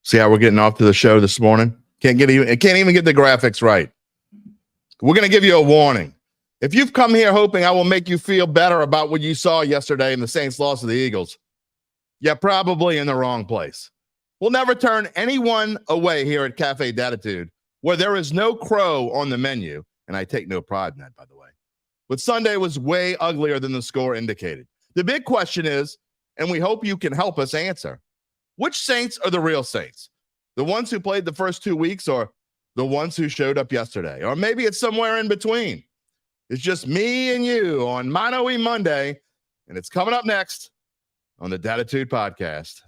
See how we're getting off to the show this morning? Can't even get the graphics right. We're going to give you a warning. If you've come here hoping I will make you feel better about what you saw yesterday in the Saints loss to the Eagles, you're probably in the wrong place. We'll never turn anyone away here at Cafe Dattitude, where there is no crow on the menu, and I take no pride in that, by the way. But Sunday was way uglier than the score indicated. The big question is, and we hope you can help us answer, which Saints are the real Saints? The ones who played the first 2 weeks or the ones who showed up yesterday? Or maybe it's somewhere in between. It's just me and you on Mano E Monday, and it's coming up next on the Dattitude podcast.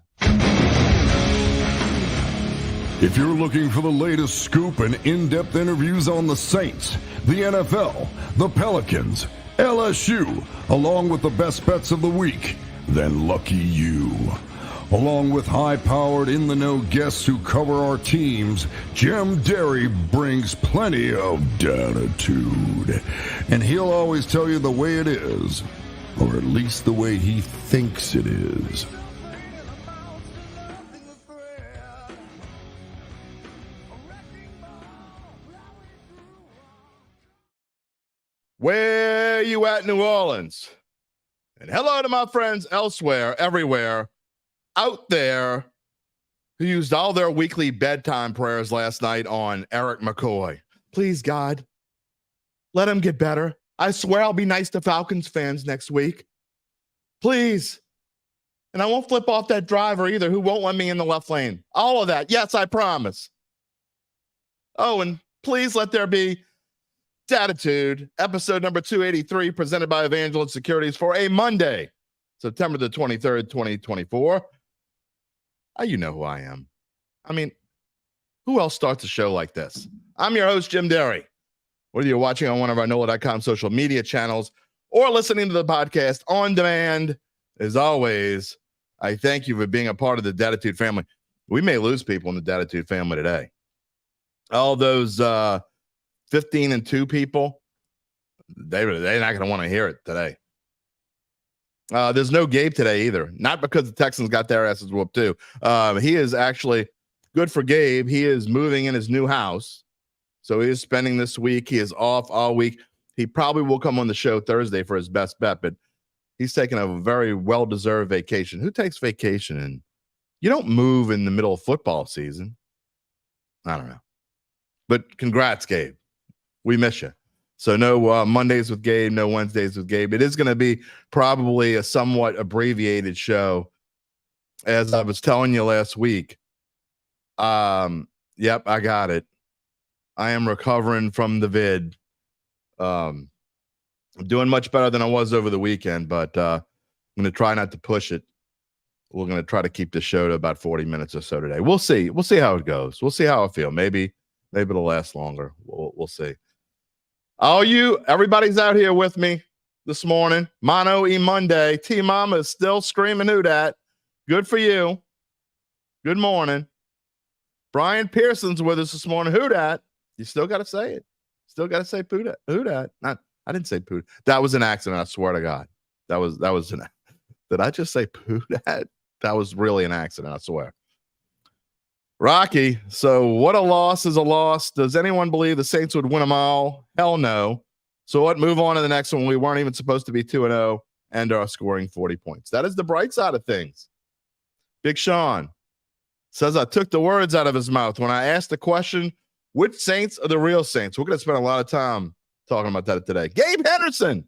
If you're looking for the latest scoop and in-depth interviews on the Saints, the NFL, the Pelicans, LSU, along with the best bets of the week, then lucky you. Along with high-powered, in-the-know guests who cover our teams, Jim Derry brings plenty of Dattitude. And he'll always tell you the way it is, or at least the way he thinks it is. Where you at, New Orleans? And hello to my friends elsewhere, everywhere, out there, who used all their weekly bedtime prayers last night on Eric McCoy. Please, God, let him get better. I swear I'll be nice to Falcons fans next week. Please. And I won't flip off that driver either who won't let me in the left lane. All of that. Yes, I promise. Oh, and please let there be Dattitude, episode number 283, presented by Evangeline Securities for a Monday, September the 23rd, 2024. You know who I am. I mean, who else starts a show like this? I'm your host, Jim Derry. Whether you're watching on one of our NOLA.com social media channels or listening to the podcast on demand, as always, I thank you for being a part of the Dattitude family. We may lose people in the Dattitude family today. All those 15-2 people, they're not going to want to hear it today. There's no Gabe today either. Not because the Texans got their asses whooped too. He is actually good for Gabe. He is moving in his new house. So he is spending this week. He is off all week. He probably will come on the show Thursday for his best bet, but he's taking a very well-deserved vacation. Who takes vacation? And you don't move in the middle of football season. I don't know. But congrats, Gabe. We miss you. So no Mondays with Gabe, no Wednesdays with Gabe. It is going to be probably a somewhat abbreviated show. As I was telling you last week, yep, I got it. I am recovering from the vid. I'm doing much better than I was over the weekend, but I'm going to try not to push it. We're going to try to keep the show to about 40 minutes or so today. We'll see. We'll see how it goes. We'll see how I feel. Maybe it'll last longer. We'll see. Everybody's out here with me this morning. Mano E Monday. T-Mama is still screaming who dat. Good for you. Good morning. Brian Pearson's with us this morning. Who dat? You still got to say it. Still got to say who dat. I didn't say poo. That was an accident. I swear to God. That was did I just say poo dat? That was really an accident. I swear. Rocky, so what a loss is a loss. Does anyone believe the Saints would win them all? Hell no. So what? Move on to the next one. We weren't even supposed to be 2-0 and are scoring 40 points. That is the bright side of things. Big Sean says I took the words out of his mouth when I asked the question, which Saints are the real Saints? We're going to spend a lot of time talking about that today. Gabe Henderson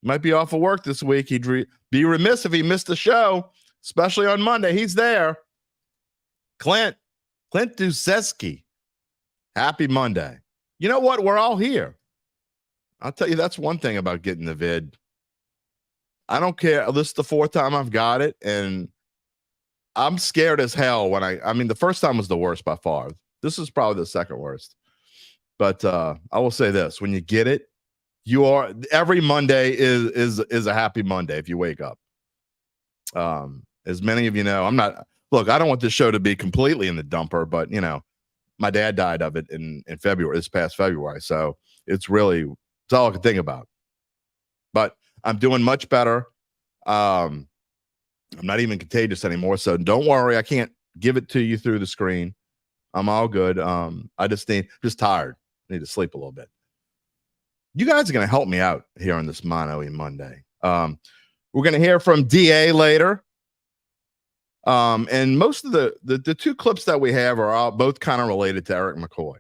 might be off of work this week. He'd be remiss if he missed the show, especially on Monday. He's there. Clint Duseski. Happy Monday. You know what? We're all here. I'll tell you, that's one thing about getting the vid. I don't care. This is the fourth time I've got it, and I'm scared as hell when I mean, the first time was the worst by far. This is probably the second worst. But I will say this. When you get it, every Monday is a happy Monday if you wake up. As many of you know, Look, I don't want this show to be completely in the dumper, but, my dad died of it in February, this past February. So it's all I can think about. But I'm doing much better. I'm not even contagious anymore. So don't worry. I can't give it to you through the screen. I'm all good. I just tired. Need to sleep a little bit. You guys are going to help me out here on this Mano E Monday. We're going to hear from DA later. And most of the two clips that we have are all both kind of related to Eric McCoy.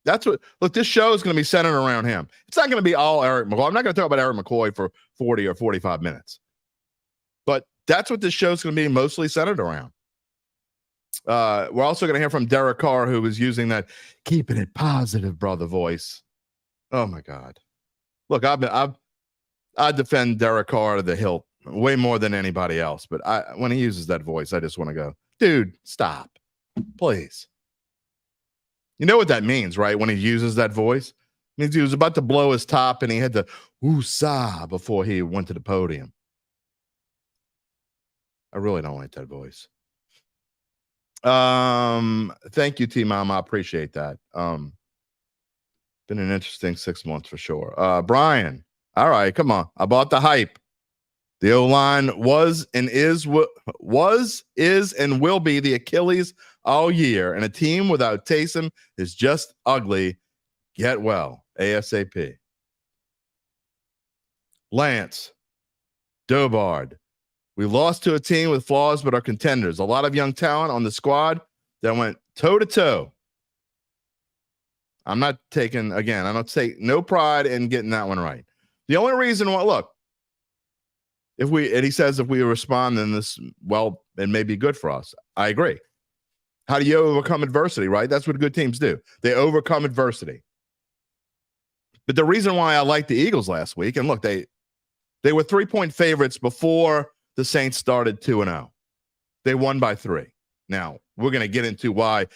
That's what, look, this show is going to be centered around him. It's not going to be all Eric McCoy. I'm not going to talk about Eric McCoy for 40 or 45 minutes. But that's what this show is going to be mostly centered around. We're also going to hear from Derek Carr, who was using that keeping it positive, brother voice. Oh, my God. Look, I defend Derek Carr to the hilt way more than anybody else. But when he uses that voice, I just want to go, dude, stop, please. You know what that means, right? When he uses that voice, it means he was about to blow his top and he had to woosah before he went to the podium. I really don't like that voice. Thank you, T-Mom. I appreciate that. Been an interesting 6 months for sure. Brian, all right, come on. I bought the hype. The O-line was, is, and will be the Achilles all year, and a team without Taysom is just ugly. Get well, ASAP. Lance, Dobard, we lost to a team with flaws but are contenders. A lot of young talent on the squad that went toe-to-toe. I'm not taking, again, I don't take no pride in getting that one right. The only reason why, look, and he says if we respond, then this, well, it may be good for us. I agree. How do you overcome adversity, right? That's what good teams do. They overcome adversity. But the reason why I liked the Eagles last week, and look, they were 3-point favorites before the Saints started 2-0. They won by 3. Now, we're going to get into why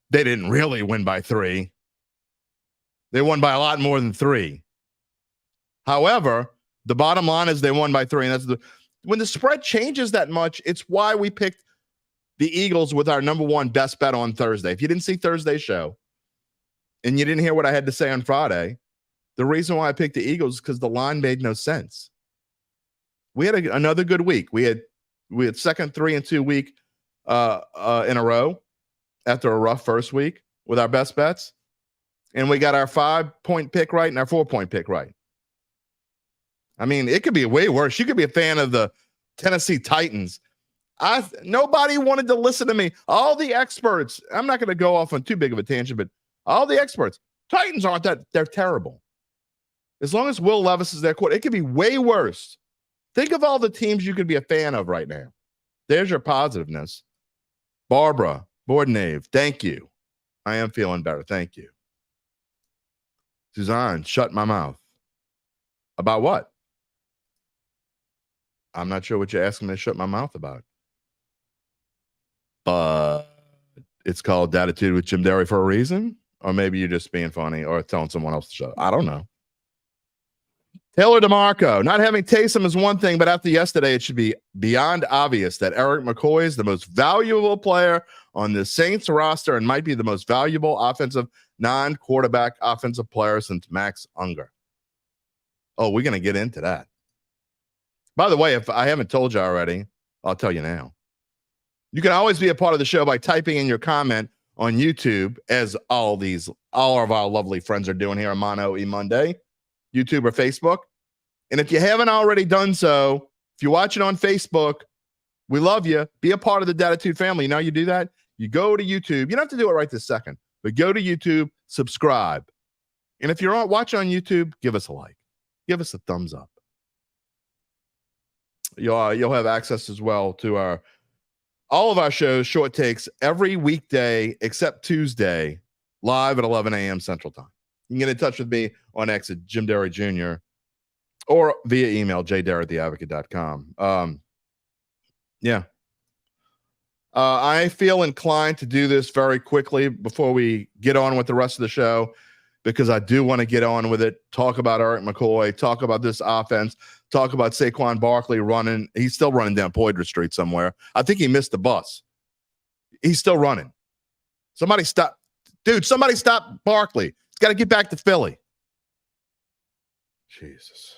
they didn't really win by 3. They won by a lot more than 3. However, the bottom line is they won by 3. And that's when the spread changes that much, it's why we picked the Eagles with our number one best bet on Thursday. If you didn't see Thursday's show and you didn't hear what I had to say on Friday, the reason why I picked the Eagles is because the line made no sense. We had another good week. We had second 3-2 week in a row after a rough first week with our best bets. And we got our 5-point pick right and our 4-point pick right. I mean, it could be way worse. You could be a fan of the Tennessee Titans. Nobody wanted to listen to me. All the experts, I'm not going to go off on too big of a tangent, but all the experts, Titans aren't that, they're terrible. As long as Will Levis is their quarterback, it could be way worse. Think of all the teams you could be a fan of right now. There's your positiveness. Barbara Bordenave, thank you. I am feeling better. Thank you. Suzanne, shut my mouth. About what? I'm not sure what you're asking me to shut my mouth about. But it's called Dattitude with Jim Derry for a reason? Or maybe you're just being funny or telling someone else to shut up. I don't know. Taylor DeMarco, not having Taysom is one thing, but after yesterday, it should be beyond obvious that Eric McCoy is the most valuable player on the Saints roster and might be the most valuable offensive non-quarterback offensive player since Max Unger. Oh, we're going to get into that. By the way, if I haven't told you already, I'll tell you now. You can always be a part of the show by typing in your comment on YouTube, as all of our lovely friends are doing here on Mano E Monday, YouTube or Facebook. And if you haven't already done so, if you're watching on Facebook, we love you. Be a part of the Dattitude family. You know how you do that? You go to YouTube. You don't have to do it right this second, but go to YouTube, subscribe. And if you're watching on YouTube, give us a like. Give us a thumbs up. You'll have access as well to all of our shows, short takes, every weekday except Tuesday, live at 11 a.m. Central Time. You can get in touch with me on X at Jim Derry Jr. or via email, jderry@theadvocate.com. Yeah. I feel inclined to do this very quickly before we get on with the rest of the show, because I do want to get on with it, talk about Eric McCoy, talk about this offense, talk about Saquon Barkley running. He's still running down Poydras Street somewhere. I think he missed the bus. He's still running. Somebody stop. Dude, somebody stop Barkley. He's got to get back to Philly. Jesus.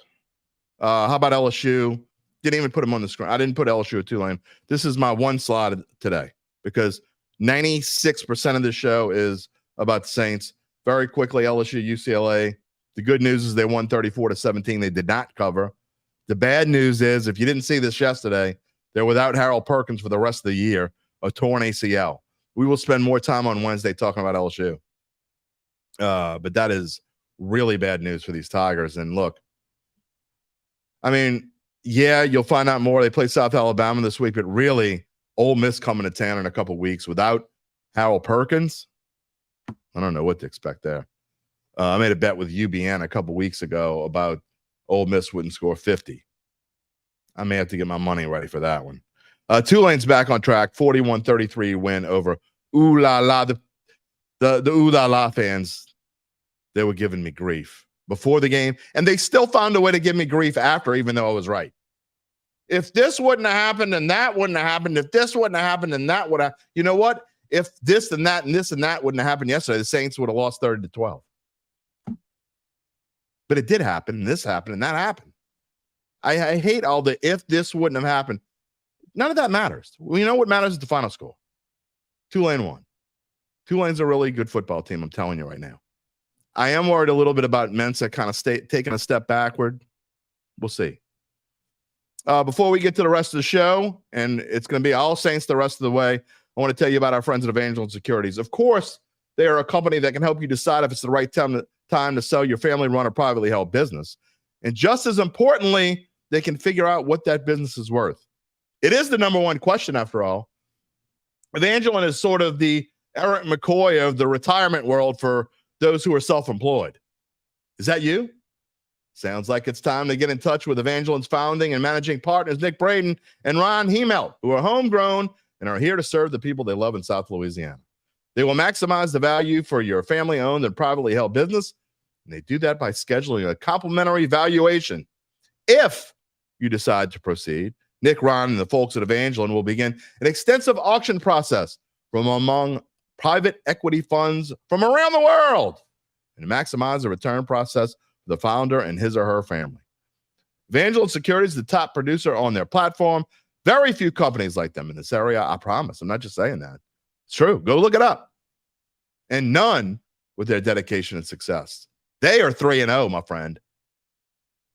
How about LSU? Didn't even put him on the screen. I didn't put LSU at Tulane. This is my one slide today because 96% of the show is about the Saints. Very quickly, LSU, UCLA. The good news is they won 34-17. They did not cover. The bad news is, if you didn't see this yesterday, they're without Harold Perkins for the rest of the year, a torn ACL. We will spend more time on Wednesday talking about LSU. But that is really bad news for these Tigers. And look, I mean, yeah, you'll find out more. They play South Alabama this week, but really, Ole Miss coming to town in a couple weeks without Harold Perkins. I don't know what to expect there. I made a bet with UBN a couple weeks ago about Ole Miss wouldn't score 50. I may have to get my money ready for that one. Tulane's back on track, 41-33 win over Ooh La La. The Ooh La La fans, they were giving me grief before the game, and they still found a way to give me grief after, even though I was right. If this wouldn't have happened and that wouldn't have happened, if this wouldn't have happened and that would have, you know what? If this and that and this and that wouldn't have happened yesterday, the Saints would have lost 30-12. But it did happen, and this happened, and that happened. I hate all the if this wouldn't have happened. None of that matters. We know what matters is the final score. Tulane won. Tulane's a really good football team, I'm telling you right now. I am worried a little bit about Mensa kind of taking a step backward. We'll see. Before we get to the rest of the show, and it's going to be all Saints the rest of the way, I want to tell you about our friends at Evangeline Securities. Of course, they are a company that can help you decide if it's the right time to sell your family-run or privately held business. And just as importantly, they can figure out what that business is worth. It is the number one question, after all. Evangeline is sort of the Eric McCoy of the retirement world for those who are self-employed. Is that you? Sounds like it's time to get in touch with Evangeline's founding and managing partners, Nick Braden and Ron Hemelt, who are homegrown and are here to serve the people they love in South Louisiana. They will maximize the value for your family-owned and privately held business, and they do that by scheduling a complimentary valuation. If you decide to proceed, Nick, Ron, and the folks at Evangeline will begin an extensive auction process from among private equity funds from around the world and maximize the return process for the founder and his or her family. Evangeline Securities is the top producer on their platform. Very few companies like them in this area, I promise. I'm not just saying that. It's true. Go look it up. And none with their dedication and success. They are 3-0, my friend.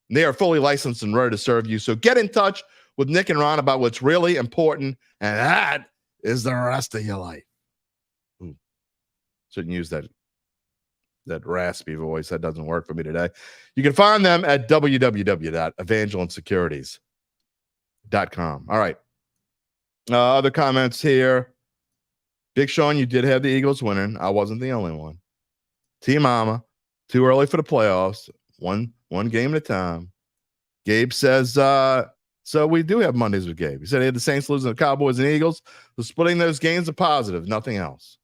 They are fully licensed and ready to serve you. So get in touch with Nick and Ron about what's really important, and that is the rest of your life. Ooh, shouldn't use that raspy voice. That doesn't work for me today. You can find them at www.evangelinesecurities.com. All right. Other comments here. Big Sean, you did have the Eagles winning. I wasn't the only one. T-Mama, too early for the playoffs. One game at a time. Gabe says, so we do have Mondays with Gabe. He said he had the Saints losing to the Cowboys and Eagles. So splitting those games are positive, nothing else.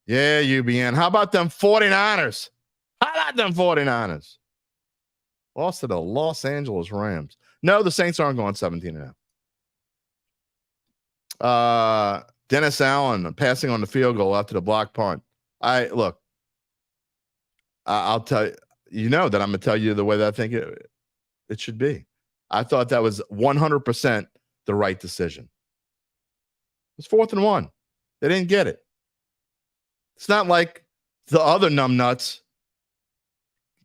Yeah, UBN. How about them 49ers? How about them 49ers? Lost to the Los Angeles Rams. No, the Saints aren't going 17-0. Dennis Allen passing on the field goal after the block punt. I'll tell you, you know that I'm going to tell you the way that I think it should be. I thought that was 100% the right decision. It was 4th and 1. They didn't get it. It's not like the other numbnuts.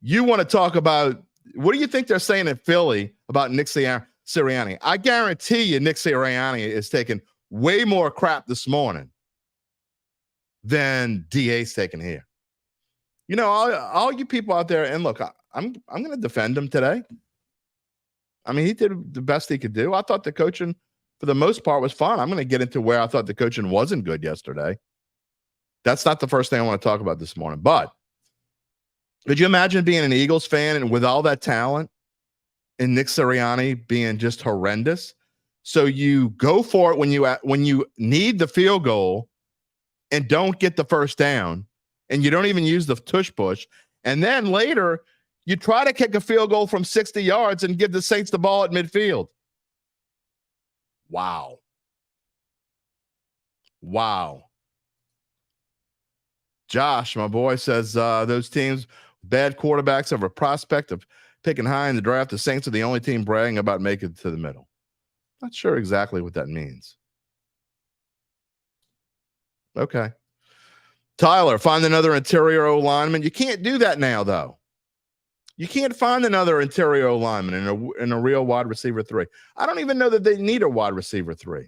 You want to talk about, what do you think they're saying in Philly about Nick Sirianni? I guarantee you Nick Sirianni is taking way more crap this morning than DA's taking here. You know, all you people out there, and look, I'm going to defend him today. I mean, he did the best he could do. I thought the coaching, for the most part, was fun. I'm going to get into where I thought the coaching wasn't good yesterday. That's not the first thing I want to talk about this morning. But could you imagine being an Eagles fan and with all that talent and Nick Sirianni being just horrendous? So you go for it when you need the field goal and don't get the first down, and you don't even use the tush push, and then later you try to kick a field goal from 60 yards and give the Saints the ball at midfield. Wow. Josh, my boy, says those teams, bad quarterbacks, have a prospect of picking high in the draft. The Saints are the only team bragging about making it to the middle. Not sure exactly what that means. Okay. Tyler, find another interior O lineman. You can't do that now, though. You can't find another interior O lineman in a real wide receiver 3. I don't even know that they need a wide receiver 3.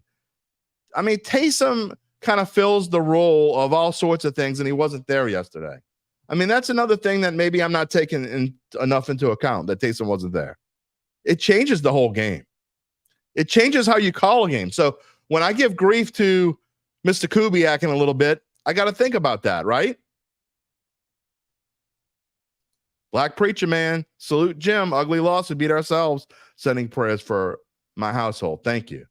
I mean, Taysom kind of fills the role of all sorts of things, and he wasn't there yesterday. I mean, that's another thing that maybe I'm not taking enough into account, that Taysom wasn't there. It changes the whole game. It changes how you call a game. So when I give grief to Mr. Kubiak in a little bit, I got to think about that, right? Black Preacher Man, salute Jim. Ugly loss, we beat ourselves. Sending prayers for my household. Thank you.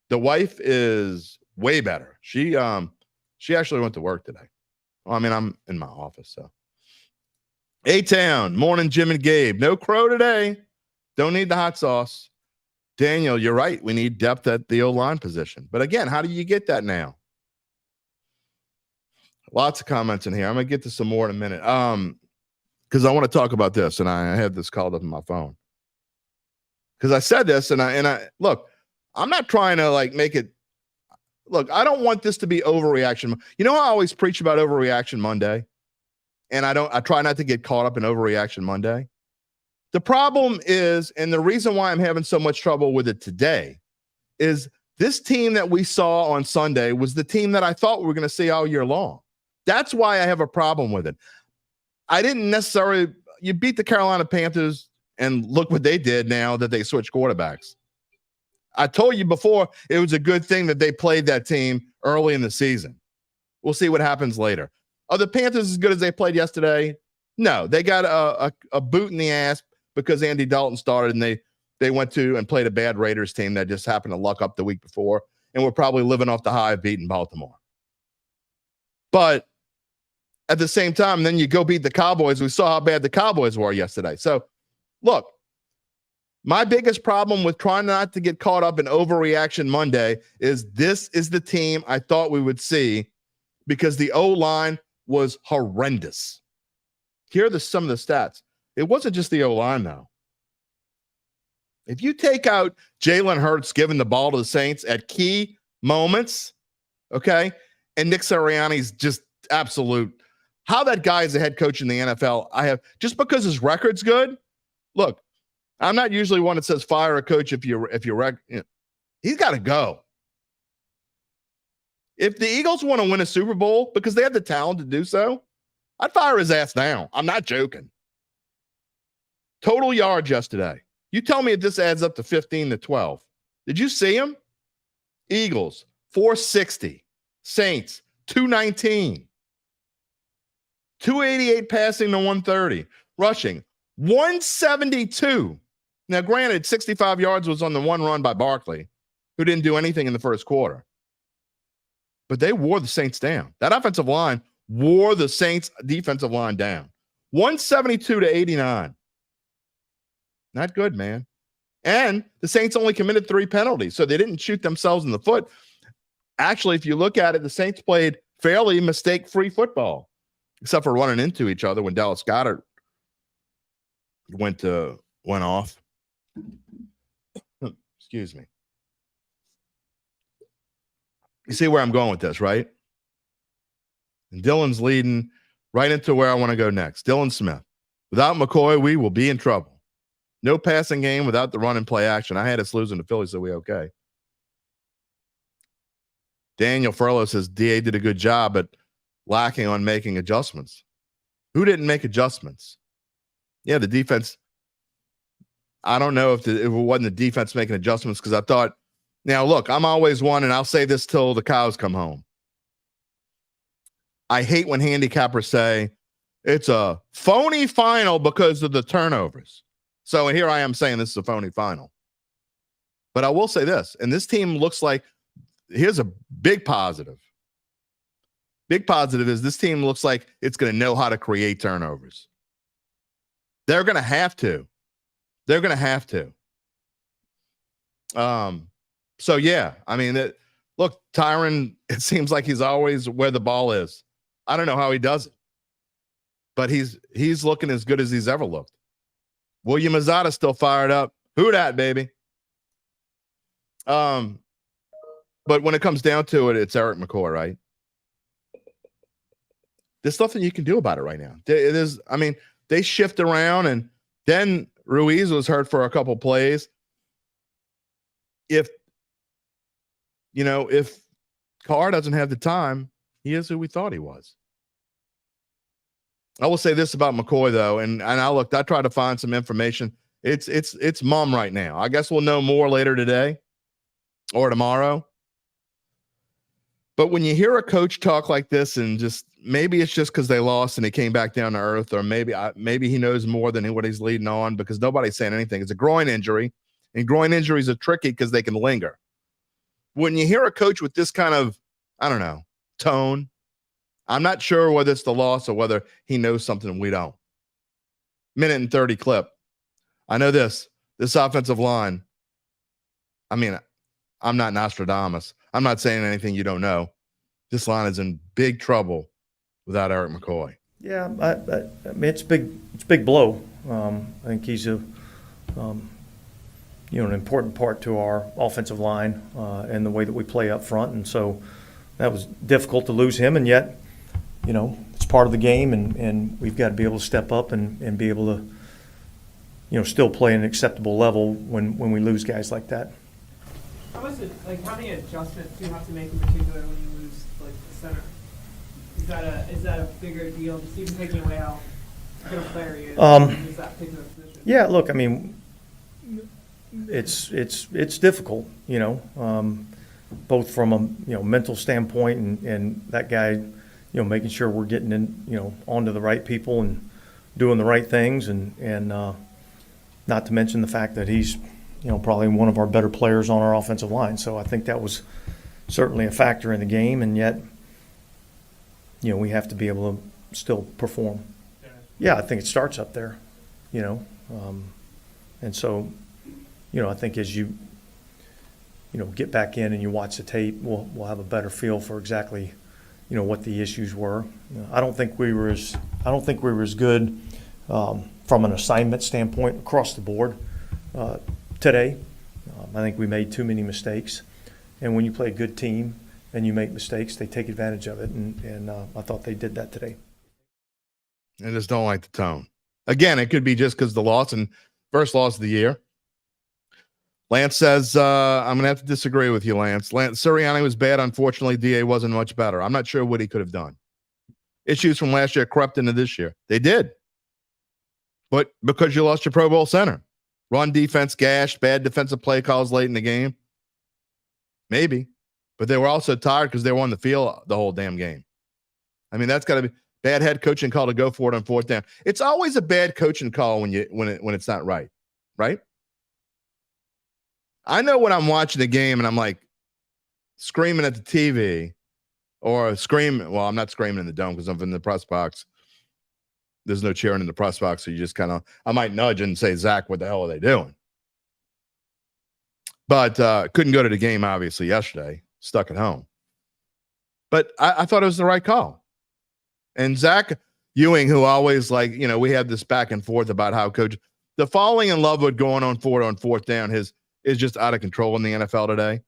The wife is way better. She actually went to work today. Well, I mean, I'm in my office, so. A-Town, morning, Jim and Gabe. No Crow today. Don't need the hot sauce. Daniel, you're right. We need depth at the O-line position. But again, how do you get that now? Lots of comments in here. I'm going to get to some more in a minute. Because I want to talk about this, and I have this called up on my phone. Because I said this, and I look, I'm not trying to like make it. Look, I don't want this to be overreaction. You know how I always preach about Overreaction Monday? And I try not to get caught up in Overreaction Monday. The problem is, and the reason why I'm having so much trouble with it today, is this team that we saw on Sunday was the team that I thought we were going to see all year long. That's why I have a problem with it. I didn't necessarily, you beat the Carolina Panthers, and look what they did now that they switched quarterbacks. I told you before, it was a good thing that they played that team early in the season. We'll see what happens later. Are the Panthers as good as they played yesterday? No, they got a boot in the ass because Andy Dalton started, and they went to and played a bad Raiders team that just happened to luck up the week before, and we're probably living off the high of beating Baltimore. But at the same time, then you go beat the Cowboys. We saw how bad the Cowboys were yesterday. So, look, my biggest problem with trying not to get caught up in Overreaction Monday is this is the team I thought we would see because the O-line was horrendous. Here are some of the stats. It wasn't just the O-line, though. If you take out Jalen Hurts giving the ball to the Saints at key moments, okay, and Nick Sirianni's just absolute, how that guy is a head coach in the NFL, I have, just because his record's good, look, I'm not usually one that says fire a coach if you're he's got to go. If the Eagles want to win a Super Bowl because they have the talent to do so, I'd fire his ass now. I'm not joking. Total yards yesterday. You tell me if this adds up to 15 to 12. Did you see him? Eagles, 460. Saints, 219. 288 passing to 130. Rushing, 172. Now, granted, 65 yards was on the one run by Barkley, who didn't do anything in the first quarter. But they wore the Saints down. That offensive line wore the Saints defensive line down. 172 to 89. Not good, man. And the Saints only committed 3 penalties, so they didn't shoot themselves in the foot. Actually, if you look at it, the Saints played fairly mistake-free football, except for running into each other when Dallas Goedert went off. Excuse me. You see where I'm going with this, right? And Dylan's leading right into where I want to go next. Dylan Smith. Without McCoy, we will be in trouble. No passing game without the run and play action. I had us losing to Philly, so we okay. Daniel Furlow says DA did a good job, but lacking on making adjustments. Who didn't make adjustments? Yeah, the defense. I don't know if it wasn't the defense making adjustments, because I thought, now look, I'm always one, and I'll say this till the cows come home. I hate when handicappers say it's a phony final because of the turnovers. So here I am saying this is a phony final. But I will say this, and this team looks like, here's a big positive. Big positive is this team looks like it's going to know how to create turnovers. They're going to have to. They're going to have to. So, yeah, I mean, look, Tyron, it seems like he's always where the ball is. I don't know how he does it, but he's looking as good as he's ever looked. William Azada still fired up. Who dat, baby? But when it comes down to it, it's Eric McCoy, right? There's nothing you can do about it right now. They shift around, and then Ruiz was hurt for a couple plays. If Carr doesn't have the time, he is who we thought he was. I will say this about McCoy, though, and I tried to find some information. It's mum right now. I guess we'll know more later today or tomorrow. But when you hear a coach talk like this, and maybe it's just because they lost and he came back down to earth, or maybe he knows more than what he's leading on, because nobody's saying anything. It's a groin injury, and groin injuries are tricky because they can linger. When you hear a coach with this kind of, I don't know, tone, I'm not sure whether it's the loss or whether he knows something we don't. Minute and 30 clip. I know this offensive line. I mean, I'm not Nostradamus. I'm not saying anything you don't know. This line is in big trouble without Eric McCoy. Yeah, I mean, it's big blow. I think he's an important part to our offensive line and the way that we play up front, and so that was difficult to lose him. And yet, it's part of the game, and we've got to be able to step up and be able to, still play an acceptable level when we lose guys like that. How many adjustments do you have to make in particular when you lose the center? Is that a bigger deal? Just even taking away how good a player he is that particular position? Yeah, look, I mean, it's difficult, both from a mental standpoint and that guy, making sure we're getting in, onto the right people and doing the right things, and not to mention the fact that he's probably one of our better players on our offensive line. So I think that was certainly a factor in the game, and yet, we have to be able to still perform. Yeah, I think it starts up there, and so, I think as you, get back in and you watch the tape, we'll have a better feel for exactly, what the issues were. I don't think we were as good from an assignment standpoint across the board today. I think we made too many mistakes, and when you play a good team and you make mistakes, they take advantage of it, and I thought they did that today. I just don't like the tone. Again, it could be just because the loss and first loss of the year. Lance says, I'm going to have to disagree with you, Lance. Sirianni was bad. Unfortunately, DA wasn't much better. I'm not sure what he could have done. Issues from last year crept into this year. They did. But because you lost your Pro Bowl center. Run defense gashed, bad defensive play calls late in the game. Maybe. But they were also tired because they were on the field the whole damn game. I mean, that's got to be bad head coaching call to go for it on fourth down. It's always a bad coaching call when it's not right. Right? I know when I'm watching the game and I'm like screaming at the TV or I'm not screaming in the dome because I'm in the press box. There's no cheering in the press box, so you just kind of, I might nudge and say, Zach, what the hell are they doing? But couldn't go to the game, obviously, yesterday. Stuck at home. But I thought it was the right call. And Zach Ewing, who always we had this back and forth about how the falling in love with going on fourth down is just out of control in the NFL today.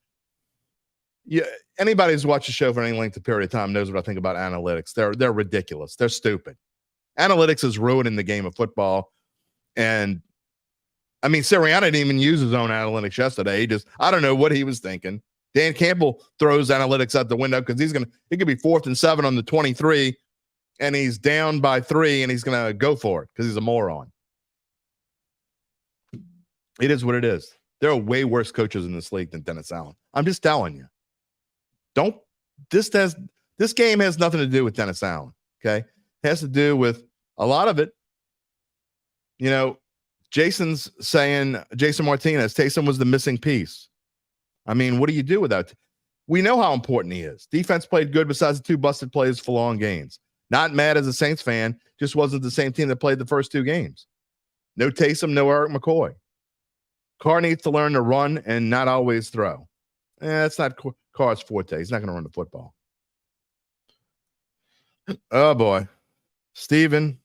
Yeah, anybody who's watched the show for any length of period of time knows what I think about analytics. They're ridiculous. They're stupid. Analytics is ruining the game of football. And I mean, Sirianni didn't even use his own analytics yesterday. I don't know what he was thinking. Dan Campbell throws analytics out the window because it could be 4th and 7 on the 23 and he's down by 3 and he's going to go for it because he's a moron. It is what it is. There are way worse coaches in this league than Dennis Allen. I'm just telling you. This game has nothing to do with Dennis Allen. Okay. It has to do with a lot of it. Jason Martinez, Taysom was the missing piece. I mean, what do you do with that? We know how important he is. Defense played good besides the 2 busted plays for long gains. Not mad as a Saints fan, just wasn't the same team that played the first 2 games. No Taysom, no Eric McCoy. Carr needs to learn to run and not always throw. That's not Carr's forte. He's not going to run the football. Oh, boy. Steven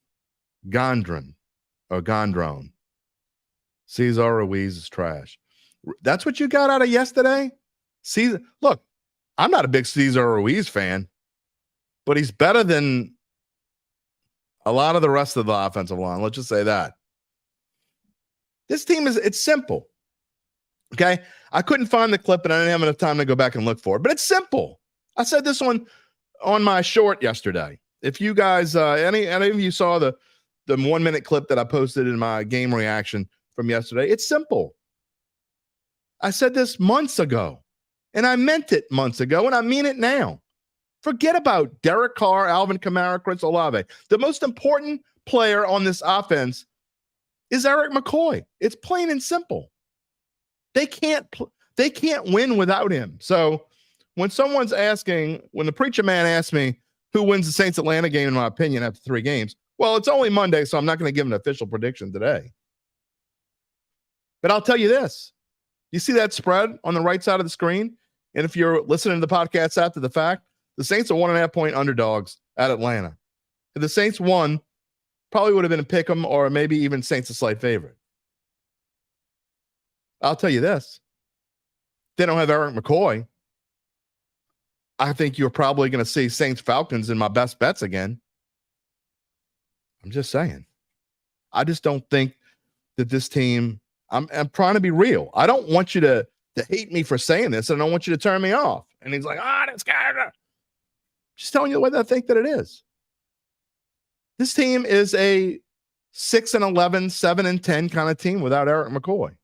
Gondrone. Cesar Ruiz is trash. That's what you got out of yesterday? Look, I'm not a big Cesar Ruiz fan, but he's better than A lot of the rest of the offensive line. Let's just say that. This team it's simple. Okay. I couldn't find the clip and I didn't have enough time to go back and look for it, but it's simple. I said this one on my short yesterday. If you guys, any of you saw the 1 minute clip that I posted in my game reaction from yesterday, it's simple. I said this months ago and I meant it months ago and I mean it now. Forget about Derek Carr, Alvin Kamara, Chris Olave. The most important player on this offense is Eric McCoy. It's plain and simple. They can't win without him. So when someone's asking, when the preacher man asks me who wins the Saints Atlanta game, in my opinion, after 3 games, well, it's only Monday, so I'm not going to give an official prediction today. But I'll tell you this. You see that spread on the right side of the screen? And if you're listening to the podcast after the fact, the Saints are 1.5 point underdogs at Atlanta. If the Saints won, probably would have been a pick 'em or maybe even Saints a slight favorite. I'll tell you this. They don't have Eric McCoy. I think you're probably going to see Saints Falcons in my best bets again. I'm just saying. I just don't think that this team, I'm trying to be real. I don't want you to hate me for saying this. I don't want you to turn me off. And he's like, this guy. Just telling you the way that I think that it is. This team is a 6-11, 7-10 kind of team without Eric McCoy.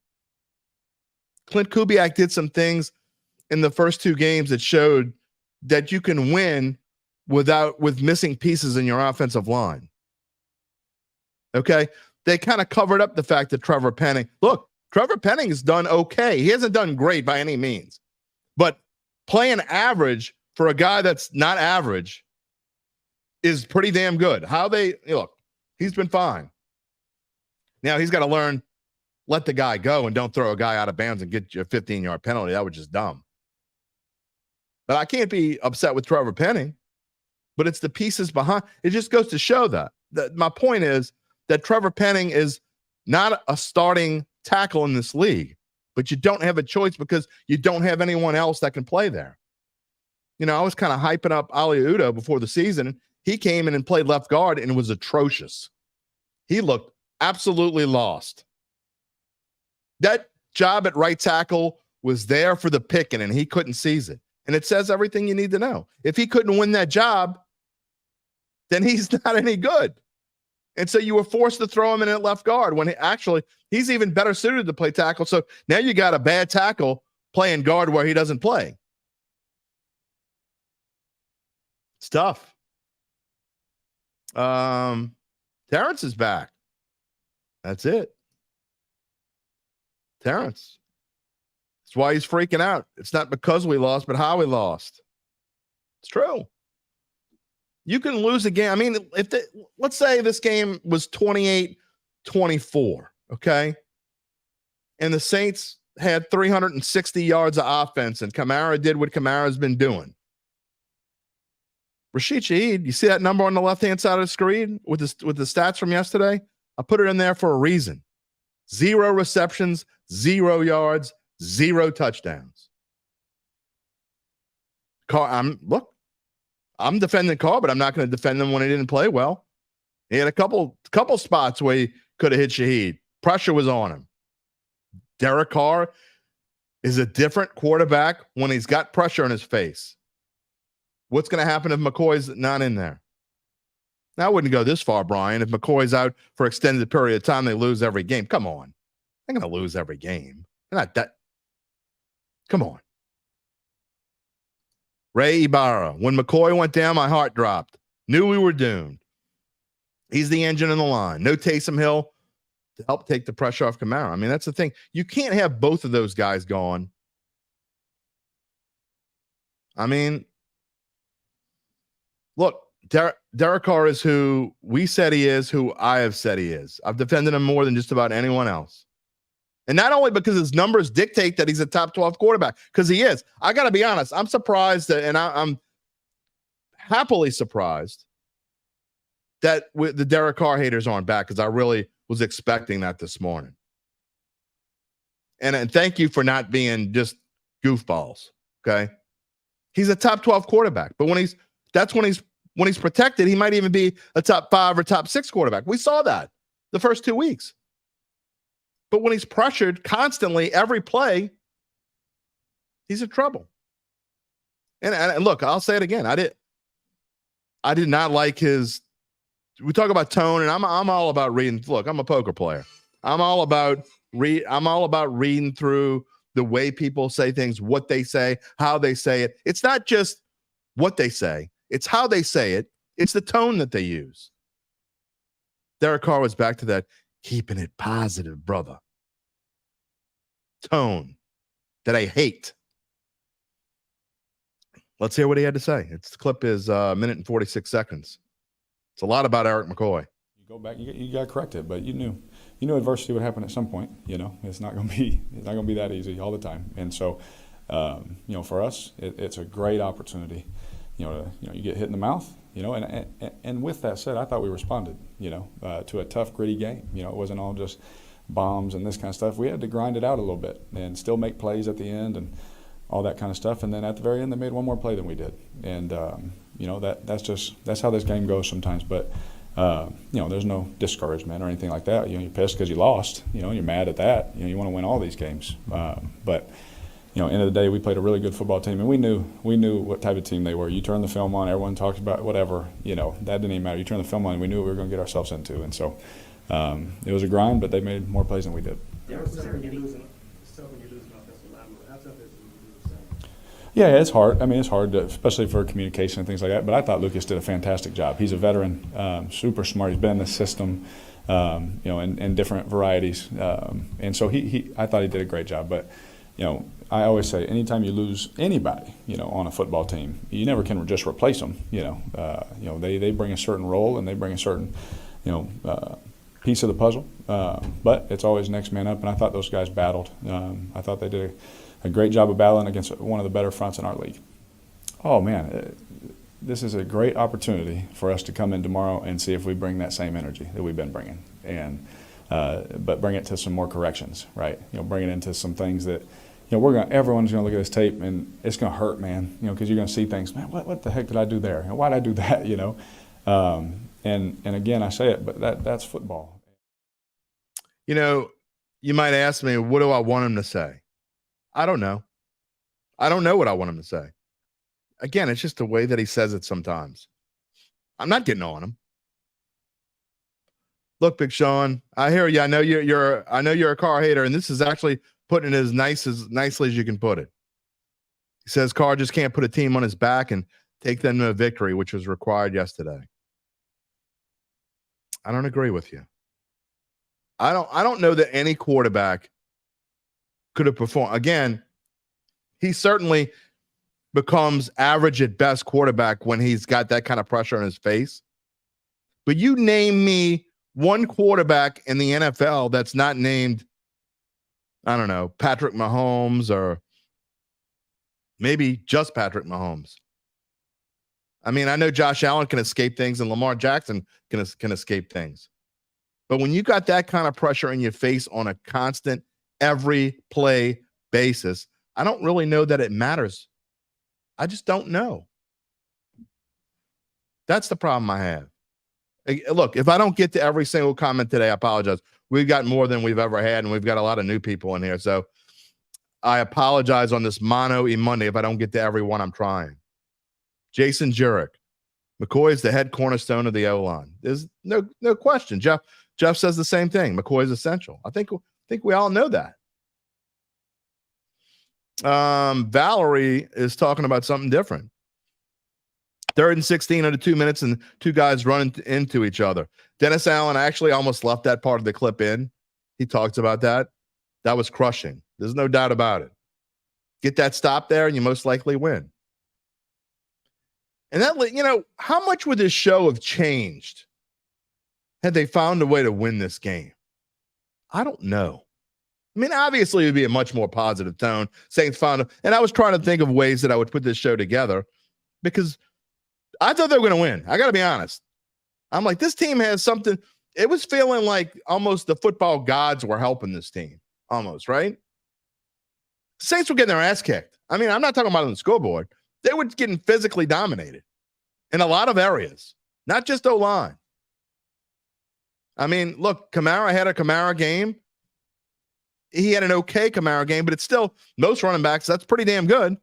Clint Kubiak did some things in the first 2 games that showed that you can win with missing pieces in your offensive line. Okay? They kind of covered up the fact that Trevor Penning has done okay. He hasn't done great by any means. But playing average for a guy that's not average is pretty damn good. He's been fine. Now he's got to learn, let the guy go and don't throw a guy out of bounds and get you a 15-yard penalty. That was just dumb. But I can't be upset with Trevor Penning, but it's the pieces behind. It just goes to show that my point is that Trevor Penning is not a starting tackle in this league, but you don't have a choice because you don't have anyone else that can play there. I was kind of hyping up Ali Udo before the season. He came in and played left guard and was atrocious. He looked absolutely lost. That job at right tackle was there for the picking, and he couldn't seize it. And it says everything you need to know. If he couldn't win that job, then he's not any good. And so you were forced to throw him in at left guard when he's even better suited to play tackle. So now you got a bad tackle playing guard where he doesn't play. It's tough. Terrence is back. That's it. Terrence. That's why he's freaking out. It's not because we lost, but how we lost. It's true. You can lose a game. I mean, let's say this game was 28-24, okay? And the Saints had 360 yards of offense, and Kamara did what Kamara's been doing. Rashid Shaheed, you see that number on the left-hand side of the screen with the stats from yesterday? I put it in there for a reason. 0 receptions, 0 yards, 0 touchdowns. Carr, I'm defending Carr, but I'm not going to defend him when he didn't play well. He had a couple spots where he could have hit Shaheed. Pressure was on him. Derek Carr is a different quarterback when he's got pressure on his face. What's going to happen if McCoy's not in there? Now, I wouldn't go this far, Brian. If McCoy's out for extended period of time, they lose every game. Come on. They're going to lose every game. They're not that. Come on. Ray Ibarra. When McCoy went down, my heart dropped. Knew we were doomed. He's the engine in the line. No Taysom Hill to help take the pressure off Kamara. I mean, that's the thing. You can't have both of those guys gone. I mean, look, Derek Carr is who we said he is, who I have said he is. I've defended him more than just about anyone else. And not only because his numbers dictate that he's a top 12 quarterback, because he is. I got to be honest. I'm surprised and I'm happily surprised that the Derek Carr haters aren't back, because I really was expecting that this morning. And thank you for not being just goofballs, okay? He's a top 12 quarterback, but that's when he's When he's protected, he might even be a top 5 or top 6 quarterback. We saw that the first 2 weeks. But when he's pressured constantly every play, he's in trouble. And look, I'll say it again. I did not like his. We talk about tone, and I'm all about reading. Look, I'm a poker player. I'm all about reading through the way people say things, what they say, how they say it. It's not just what they say. It's how they say it. It's the tone that they use. Derek Carr was back to that keeping it positive, brother. Tone that I hate. Let's hear what he had to say. The clip is a minute and 46 seconds. It's a lot about Eric McCoy. You go back, you got corrected, but you knew adversity would happen at some point. It's not going to be that easy all the time. And so, for us, it's a great opportunity. You get hit in the mouth. And with that said, I thought we responded. To a tough, gritty game. It wasn't all just bombs and this kind of stuff. We had to grind it out a little bit and still make plays at the end and all that kind of stuff. And then at the very end, they made one more play than we did. And that's how this game goes sometimes. But there's no discouragement or anything like that. You're pissed because you lost. You're mad at that. You want to win all these games. But end of the day, we played a really good football team, and we knew what type of team they were. You turn the film on, everyone talks about whatever. That didn't even matter. You turn the film on, and we knew what we were going to get ourselves into. And so it was a grind, but they made more plays than we did. Yeah, it's hard. I mean, it's hard, especially for communication and things like that. But I thought Lucas did a fantastic job. He's a veteran, super smart. He's been in the system, in different varieties. And so I thought he did a great job. But, I always say anytime you lose anybody, on a football team, you never can just replace them. They bring a certain role and they bring a certain, piece of the puzzle. But it's always next man up. And I thought those guys battled. I thought they did a great job of battling against one of the better fronts in our league. Oh, man, this is a great opportunity for us to come in tomorrow and see if we bring that same energy that we've been bringing, and but bring it to some more corrections, right? Bring it into some things that, everyone's going to look at this tape and it's going to hurt, man, because you're going to see things, man, what the heck did I do there? Why did I do that, And again, I say it, but that's football. You might ask me, what do I want him to say? I don't know. I don't know what I want him to say. Again, it's just the way that he says it sometimes. I'm not getting on him. Look, Big Sean, I hear you. I know you're a Carr hater, and this is actually putting it as nicely as you can put it. He says Carr just can't put a team on his back and take them to a victory, which was required yesterday. I don't agree with you. I don't know that any quarterback could have performed. Again, he certainly becomes average at best quarterback when he's got that kind of pressure on his face. But you name me one quarterback in the NFL that's not named, I don't know, Patrick Mahomes, or maybe just Patrick Mahomes. I mean, I know Josh Allen can escape things and Lamar Jackson can escape things. But when you got that kind of pressure in your face on a constant, every play basis, I don't really know that it matters. I just don't know. That's the problem I have. Look, if I don't get to every single comment today, I apologize. We've got more than we've ever had, and we've got a lot of new people in here. So I apologize on this Mano E Monday if I don't get to everyone. I'm trying. Jason Jurek. McCoy is the head cornerstone of the O-line. There's no question. Jeff says the same thing. McCoy is essential. I think we all know that. Valerie is talking about something different. 3rd and 16 under 2 minutes, and two guys running into each other. Dennis Allen actually almost left that part of the clip in. He talks about that. That was crushing. There's no doubt about it. Get that stop there, and you most likely win. And that, how much would this show have changed had they found a way to win this game? I don't know. I mean, obviously, it would be a much more positive tone. Saints found, and I was trying to think of ways that I would put this show together because I thought they were going to win. I got to be honest. I'm like, this team has something. It was feeling like almost the football gods were helping this team, almost, right? Saints were getting their ass kicked. I mean, I'm not talking about on the scoreboard. They were getting physically dominated. in a lot of areas, not just O-line. I mean, look, Kamara had a Kamara game. He had an okay Kamara game, but it's still most running backs. That's pretty damn good.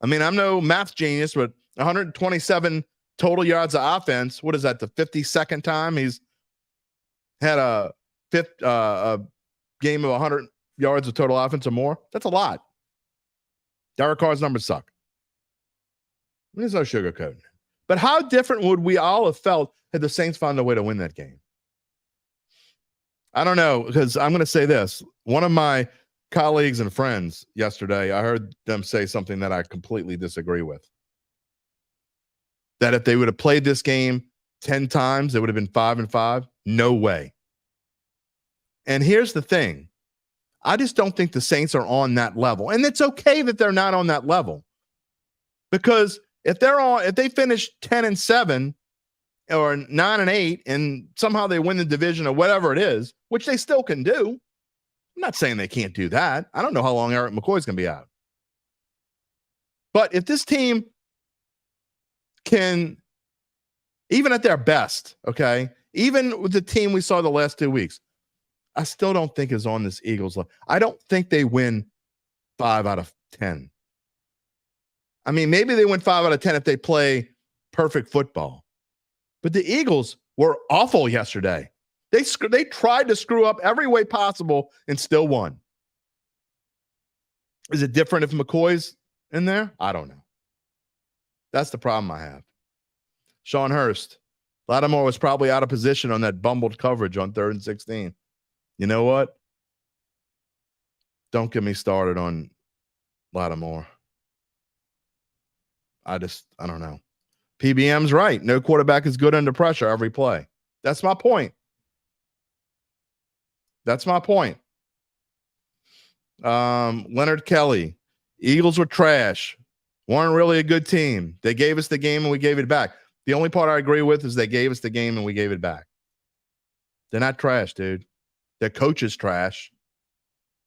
I mean, I'm no math genius, but 127 total yards of offense. What is that? The 52nd time he's had a game of 100 yards of total offense or more. That's a lot. Derek Carr's numbers suck. There's no sugarcoating. But how different would we all have felt had the Saints found a way to win that game? I don't know, because I'm going to say this. One of my colleagues and friends yesterday, I heard them say something that I completely disagree with. That if they would have played this game 10 times, it would have been 5-5. No way. And here's the thing. I just don't think the Saints are on that level. And it's okay that they're not on that level. Because if they finish 10-7 or 9-8 and somehow they win the division or whatever it is, which they still can do. I'm not saying they can't do that. I don't know how long Eric McCoy's going to be out. But if this team can, even at their best, okay, even with the team we saw the last 2 weeks, I still don't think is on this Eagles level. I don't think they win 5 out of 10. I mean, maybe they win 5 out of 10 if they play perfect football. But the Eagles were awful yesterday. They tried to screw up every way possible and still won. Is it different if McCoy's in there? I don't know. That's the problem I have. Sean Hurst. Lattimore was probably out of position on that bumbled coverage on 3rd and 16. You know what? Don't get me started on Lattimore. I don't know. PBM's right. No quarterback is good under pressure every play. That's my point. Leonard Kelly. Eagles were trash. Weren't really a good team. They gave us the game and we gave it back. The only part I agree with is they gave us the game and we gave it back. They're not trash, dude. Their coach is trash,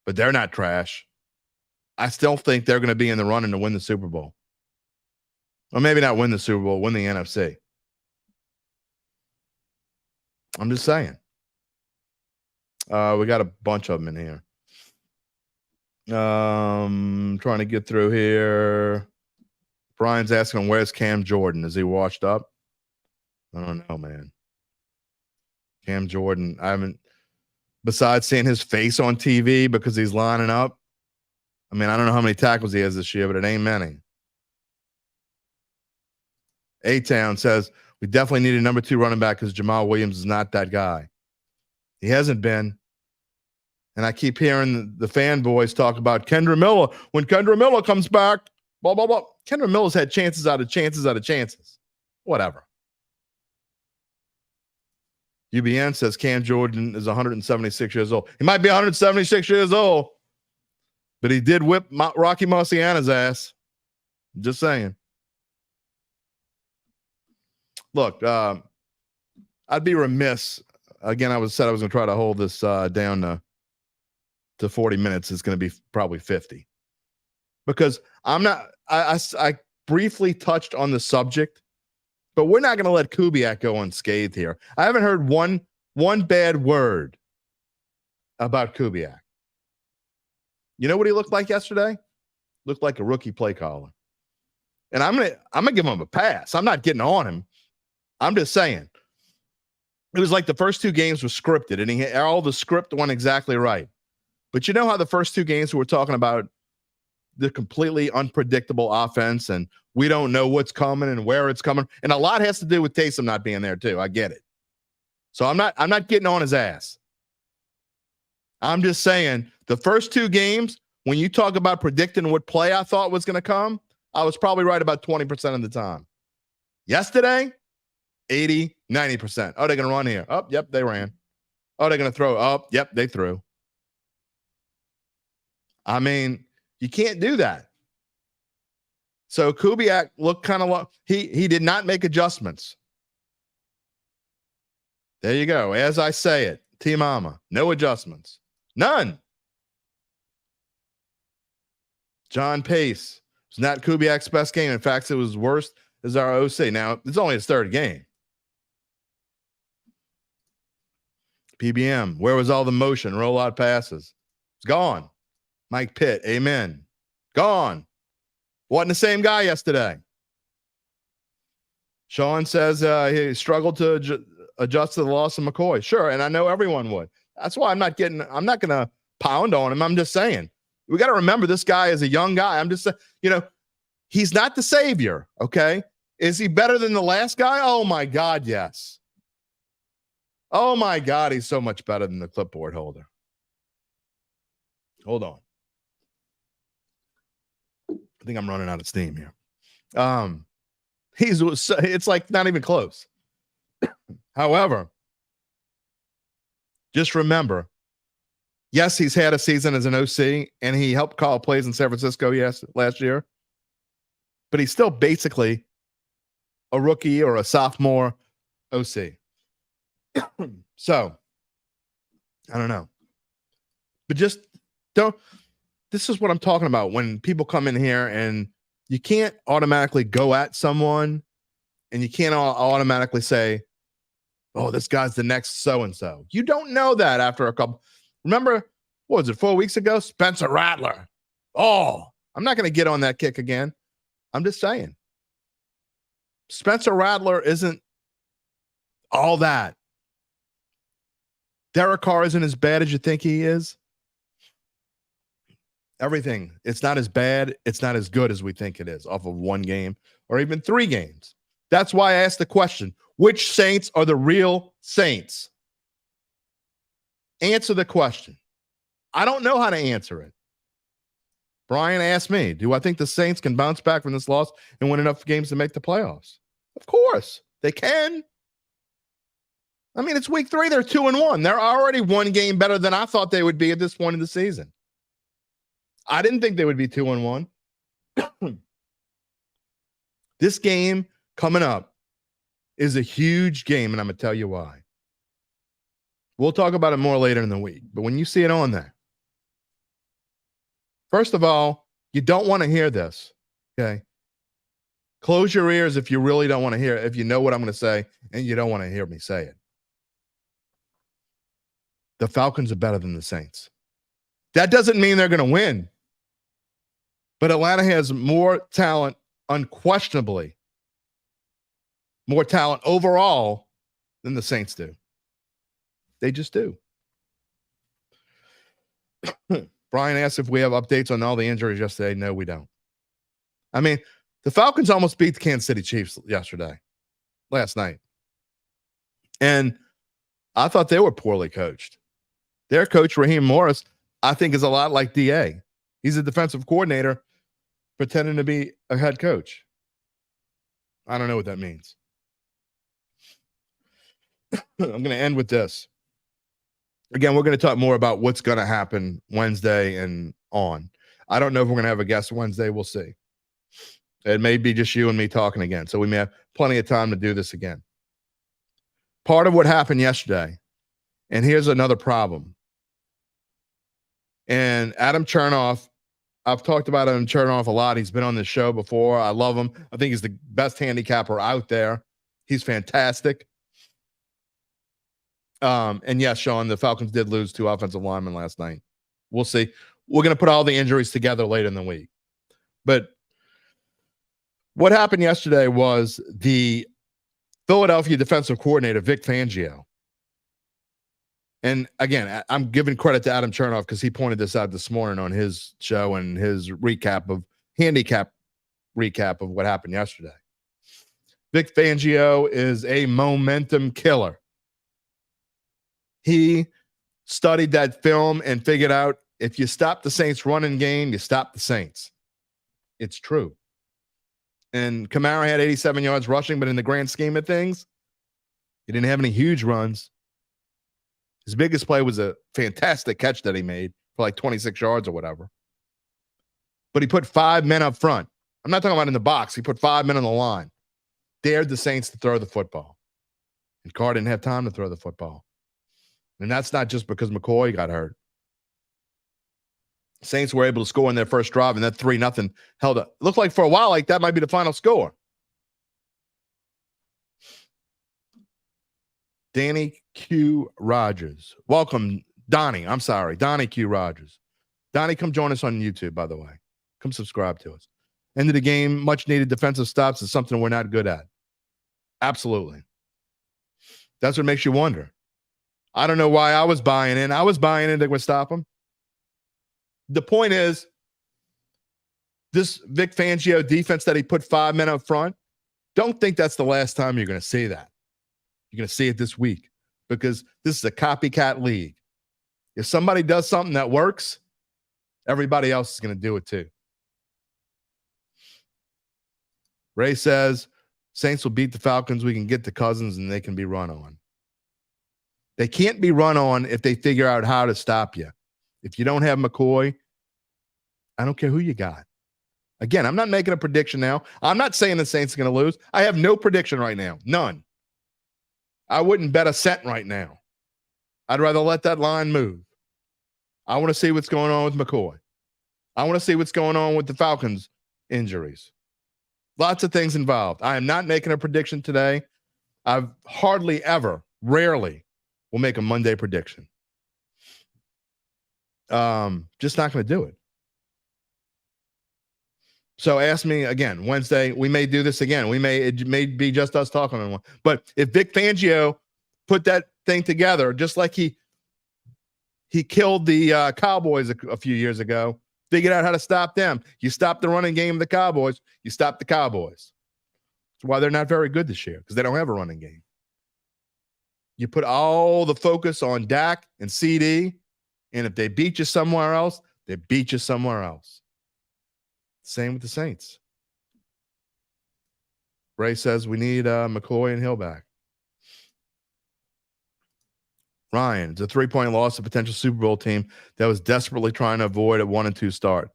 but they're not trash. I still think they're going to be in the running to win the Super Bowl. Or maybe not win the Super Bowl, win the NFC. I'm just saying. We got a bunch of them in here. Trying to get through here. Brian's asking, where's Cam Jordan? Is he washed up? I don't know, man. Cam Jordan, I haven't, besides seeing his face on TV because he's lining up. I mean, I don't know how many tackles he has this year, but it ain't many. A-Town says, we definitely need a number 2 running back because Jamal Williams is not that guy. He hasn't been. And I keep hearing the fanboys talk about Kendra Miller. When Kendra Miller comes back, blah, blah, blah. Kendra Miller's had chances out of chances. Whatever. UBN says Cam Jordan is 176 years old. He might be 176 years old, but he did whip Rocky Marciano's ass. Just saying. Look, I'd be remiss. Again, I said I was going to try to hold this down to 40 minutes. It's going to be probably 50. Because I'm not – I briefly touched on the subject, but we're not going to let Kubiak go unscathed here. I haven't heard one bad word about Kubiak. You know what he looked like yesterday? Looked like a rookie play caller. And I'm gonna give him a pass. I'm not getting on him. I'm just saying. It was like the first 2 games were scripted, and all the script went exactly right. But you know how the first 2 games we were talking about the completely unpredictable offense, and we don't know what's coming and where it's coming, and a lot has to do with Taysom not being there too. I get it. So I'm not getting on his ass. I'm just saying the first 2 games, when you talk about predicting what play I thought was going to come, I was probably right about 20% of the time. Yesterday, 80, 90%. Oh, they're going to run here. Oh, yep, they ran. Oh, they're going to throw. Oh, yep, they threw. I mean, you can't do that. So Kubiak looked kind of like he did not make adjustments. There you go. As I say it, T-Mama, no adjustments. None. John Pace. It's not Kubiak's best game. In fact, it was worse is our OC. Now, it's only his third game. PBM, where was all the motion, rollout passes? It's gone. Mike Pitt, amen. Gone. Wasn't the same guy yesterday. Sean says he struggled to adjust to the loss of McCoy. Sure, and I know everyone would. That's why I'm not going to pound on him. I'm just saying, we got to remember this guy is a young guy. I'm just, he's not the savior, okay? Is he better than the last guy? Oh, my God, yes. Oh, my God, he's so much better than the clipboard holder. Hold on. I think I'm running out of steam here. It's like not even close. However, just remember, yes, he's had a season as an OC, and he helped call plays in San Francisco last year, but he's still basically a rookie or a sophomore OC. So, I don't know. But just don't. This is what I'm talking about when people come in here and you can't automatically go at someone and you can't automatically say, oh, this guy's the next so-and-so. You don't know that after a couple. Remember, what was it, 4 weeks ago? Spencer Rattler. Oh, I'm not going to get on that kick again. I'm just saying. Spencer Rattler isn't all that. Derek Carr isn't as bad as you think he is. Everything. It's not as bad. It's not as good as we think it is off of one game or even 3 games. That's why I asked the question, which Saints are the real Saints? Answer the question. I don't know how to answer it. Brian asked me, do I think the Saints can bounce back from this loss and win enough games to make the playoffs? Of course, they can. I mean, it's week 3. They're 2-1. They're already 1 game better than I thought they would be at this point in the season. I didn't think they would be 2-1. This game coming up is a huge game, and I'm going to tell you why. We'll talk about it more later in the week, but when you see it on there, first of all, you don't want to hear this, okay? Close your ears if you really don't want to hear it, if you know what I'm going to say, and you don't want to hear me say it. The Falcons are better than the Saints. That doesn't mean they're going to win. But Atlanta has more talent, unquestionably. More talent overall than the Saints do. They just do. Brian asked if we have updates on all the injuries yesterday. No, we don't. I mean, the Falcons almost beat the Kansas City Chiefs last night. And I thought they were poorly coached. Their coach, Raheem Morris, I think is a lot like DA. He's a defensive coordinator pretending to be a head coach. I don't know what that means. I'm going to end with this. Again, we're going to talk more about what's going to happen Wednesday and on. I don't know if we're going to have a guest Wednesday. We'll see. It may be just you and me talking again. So we may have plenty of time to do this again. Part of what happened yesterday, and here's another problem. And Adam Chernoff, I've talked about Adam Chernoff a lot. He's been on this show before. I love him. I think he's the best handicapper out there. He's fantastic. And yes, Sean, the Falcons did lose 2 offensive linemen last night. We'll see. We're going to put all the injuries together later in the week. But what happened yesterday was the Philadelphia defensive coordinator, Vic Fangio. And again, I'm giving credit to Adam Chernoff because he pointed this out this morning on his show and his handicap recap of what happened yesterday. Vic Fangio is a momentum killer. He studied that film and figured out if you stop the Saints running game, you stop the Saints. It's true. And Kamara had 87 yards rushing, but in the grand scheme of things, he didn't have any huge runs. His biggest play was a fantastic catch that he made for like 26 yards or whatever. But he put 5 men up front. I'm not talking about in the box. He put 5 men on the line. Dared the Saints to throw the football. And Carr didn't have time to throw the football. And that's not just because McCoy got hurt. Saints were able to score in their first drive, and that 3-0 held up. It looked like for a while like that might be the final score. Danny Q. Rogers. Welcome, Donnie. I'm sorry. Donnie Q. Rogers. Donnie, come join us on YouTube, by the way. Come subscribe to us. End of the game, much needed defensive stops is something we're not good at. Absolutely. That's what makes you wonder. I don't know why I was buying in. I was buying in they would stop them. The point is, this Vic Fangio defense that he put 5 men up front, don't think that's the last time you're going to see that. You're going to see it this week because this is a copycat league. If somebody does something that works, everybody else is going to do it too. Ray says, Saints will beat the Falcons. We can get the Cousins and they can be run on. They can't be run on if they figure out how to stop you. If you don't have McCoy, I don't care who you got. Again, I'm not making a prediction now. I'm not saying the Saints are going to lose. I have no prediction right now. None. I wouldn't bet a cent right now. I'd rather let that line move. I want to see what's going on with McCoy. I want to see what's going on with the Falcons' injuries. Lots of things involved. I am not making a prediction today. I've hardly ever, rarely, will make a Monday prediction. Just not going to do it. So ask me again Wednesday. We may do this again. It may be just us talking on one. But if Vic Fangio put that thing together, just like he killed the Cowboys a few years ago, figured out how to stop them. You stop the running game of the Cowboys, you stop the Cowboys. That's why they're not very good this year, because they don't have a running game. You put all the focus on Dak and CD, and if they beat you somewhere else, they beat you somewhere else. Same with the Saints. Ray says we need McCoy and Hill back. Ryan, it's a 3-point loss to a potential Super Bowl team that was desperately trying to avoid a 1-2 start.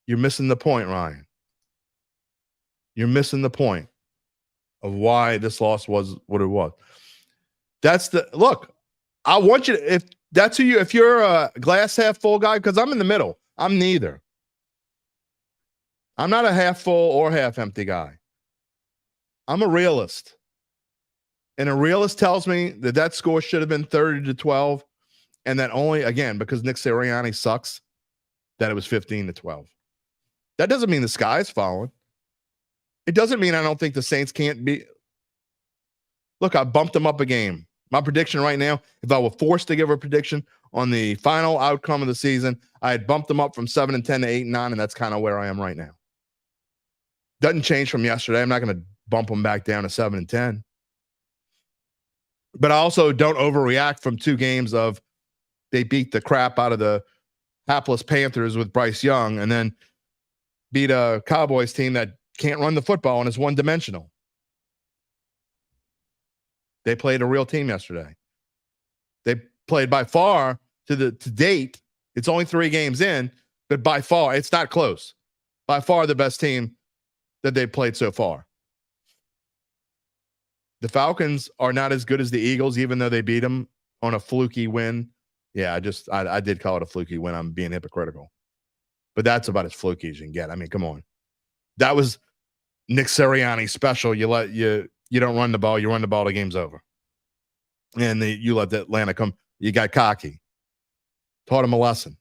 You're missing the point, Ryan. You're missing the point of why this loss was what it was. That's the look. I want you to, if you're a glass half full guy, because I'm in the middle. I'm neither. I'm not a half full or half empty guy. I'm a realist. And a realist tells me that score should have been 30-12, and that only, again, because Nick Sirianni sucks, that it was 15-12. That doesn't mean the sky is falling. It doesn't mean I don't think the Saints can't be. Look, I bumped them up a game. My prediction right now, if I were forced to give a prediction on the final outcome of the season, I had bumped them up from 7-10 to 8-9, and that's kind of where I am right now. Doesn't change from yesterday. I'm not going to bump them back down to 7-10. But I also don't overreact from 2 games of they beat the crap out of the hapless Panthers with Bryce Young and then beat a Cowboys team that can't run the football and is one-dimensional. They played a real team yesterday. They played by far to date. It's only 3 games in, but by far, it's not close. By far the best team that they've played so far. The Falcons are not as good as the Eagles, even though they beat them on a fluky win. Yeah, I did call it a fluky win. I'm being hypocritical. But that's about as fluky as you can get. I mean, come on. That was Nick Sirianni special. You don't run the ball. You run the ball, the game's over. And you let the Atlanta come. You got cocky. Taught him a lesson.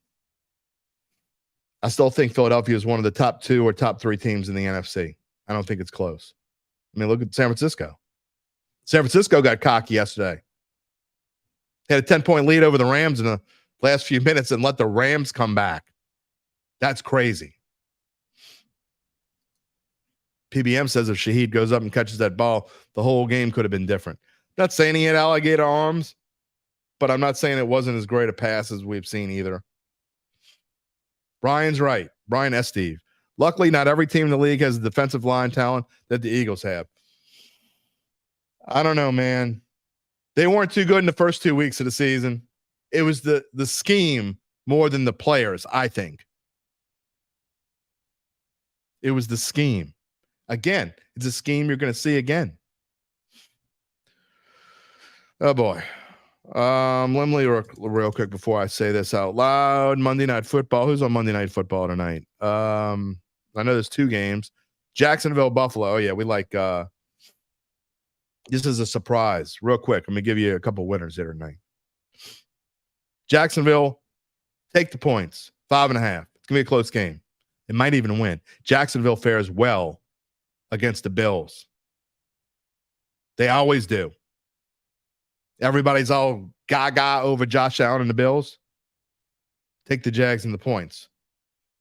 I still think Philadelphia is one of the top 2 or top 3 teams in the NFC. I don't think it's close. I mean, look at San Francisco. San Francisco got cocky yesterday. Had a 10-point lead over the Rams in the last few minutes and let the Rams come back. That's crazy. PBM says if Shaheed goes up and catches that ball, the whole game could have been different. Not saying he had alligator arms, but I'm not saying it wasn't as great a pass as we've seen either. Brian's right. Brian S. Steve. Luckily, not every team in the league has the defensive line talent that the Eagles have. I don't know, man. They weren't too good in the first 2 weeks of the season. It was the scheme more than the players, I think. It was the scheme. Again, it's a scheme you're going to see again. Oh, boy. Let me real quick before I say this out loud. Monday Night Football. Who's on Monday Night Football tonight? I know there's 2 games. Jacksonville, Buffalo. Oh, yeah, we like This is a surprise. Real quick, I'm going to give you a couple winners here tonight. Jacksonville, take the points, 5.5. It's going to be a close game. It might even win. Jacksonville fares well against the Bills. They always do. Everybody's all gaga over Josh Allen and the Bills. Take the Jags and the points.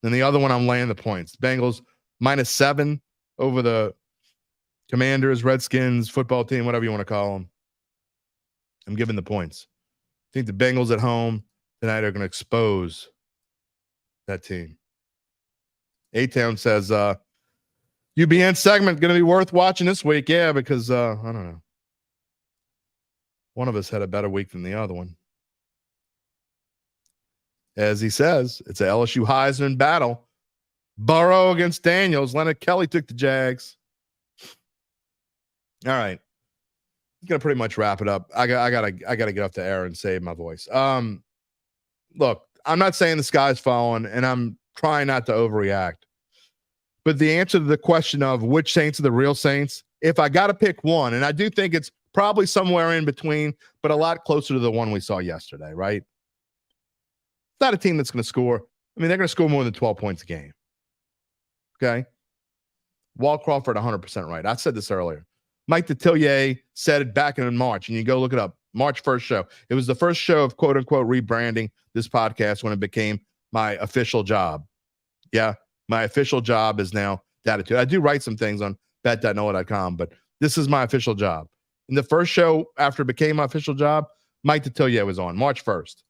Then the other one, I'm laying the points. Bengals -7 over the Commanders, Redskins, football team, whatever you want to call them. I'm giving the points. I think the Bengals at home tonight are going to expose that team. A-Town says, UBN segment going to be worth watching this week. Yeah, because, I don't know. One of us had a better week than the other one. As he says, it's a LSU Heisman battle. Burrow against Daniels. Leonard Kelly took the Jags. All right. I'm gonna pretty much wrap it up. I gotta get up to air and save my voice. Look, I'm not saying the sky's falling, and I'm trying not to overreact. But the answer to the question of which Saints are the real Saints, if I gotta pick one, and I do think it's probably somewhere in between, but a lot closer to the one we saw yesterday, right? It's not a team that's gonna score. I mean, they're gonna score more than 12 points a game. Okay. Walt Crawford, 100% right. I said this earlier. Mike Detillier said it back in March, and you go look it up. March 1st show. It was the first show of quote unquote rebranding this podcast when it became my official job. Yeah, my official job is now Dattitude. I do write some things on bet.noah.com, but this is my official job. In the first show after it became my official job, Mike Detillier was on March 1st.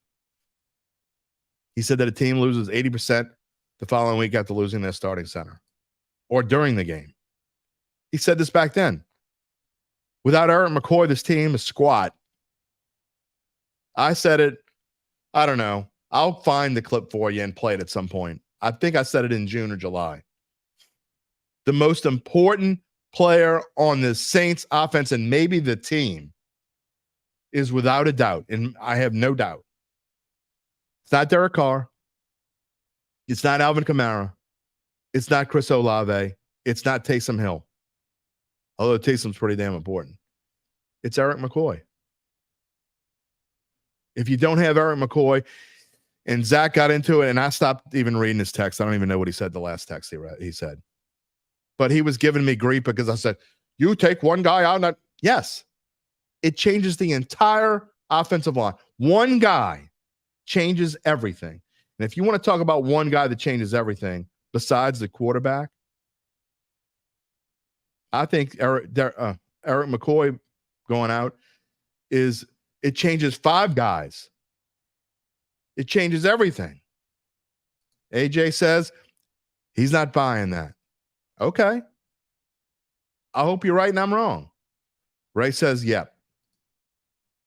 He said that a team loses 80% the following week after losing their starting center or during the game. He said this back then. Without Eric McCoy, this team is squat. I said it, I don't know. I'll find the clip for you and play it at some point. I think I said it in June or July. The most important player on the Saints offense and maybe the team is without a doubt, and I have no doubt. It's not Derek Carr. It's not Alvin Kamara. It's not Chris Olave. It's not Taysom Hill. Although Taysom's pretty damn important. It's Eric McCoy. If you don't have Eric McCoy, and Zach got into it, and I stopped even reading his text. I don't even know what he said the last text he said. But he was giving me grief because I said, you take one guy out. Yes. It changes the entire offensive line. One guy changes everything. And if you want to talk about one guy that changes everything besides the quarterback, I think Eric McCoy going out it changes 5 guys. It changes everything. AJ says he's not buying that. Okay. I hope you're right and I'm wrong. Ray says, yep.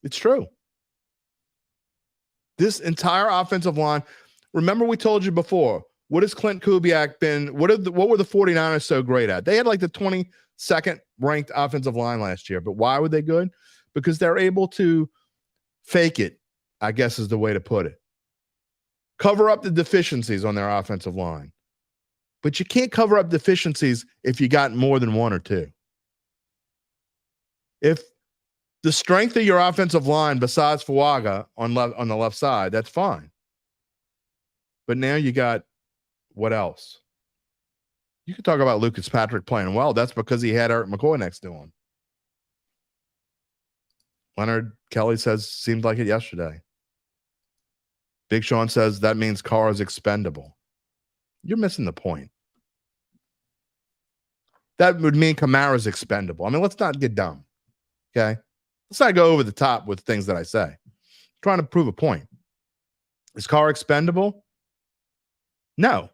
It's true. This entire offensive line, remember we told you before, what has Clint Kubiak been, what were the 49ers so great at? They had like the 22nd ranked offensive line last year, but why were they good? Because they're able to fake it, I guess is the way to put it. Cover up the deficiencies on their offensive line. But you can't cover up deficiencies if you got more than 1 or 2. If the strength of your offensive line, besides Fuaga on the left side, that's fine. But now you got what else? You could talk about Lucas Patrick playing well. That's because he had Eric McCoy next to him. Leonard Kelly says, seemed like it yesterday. Big Sean says that means Carr is expendable. You're missing the point. That would mean Kamara's expendable. I mean, let's not get dumb. Okay? Let's not go over the top with things that I say. I'm trying to prove a point. Is Carr expendable? No.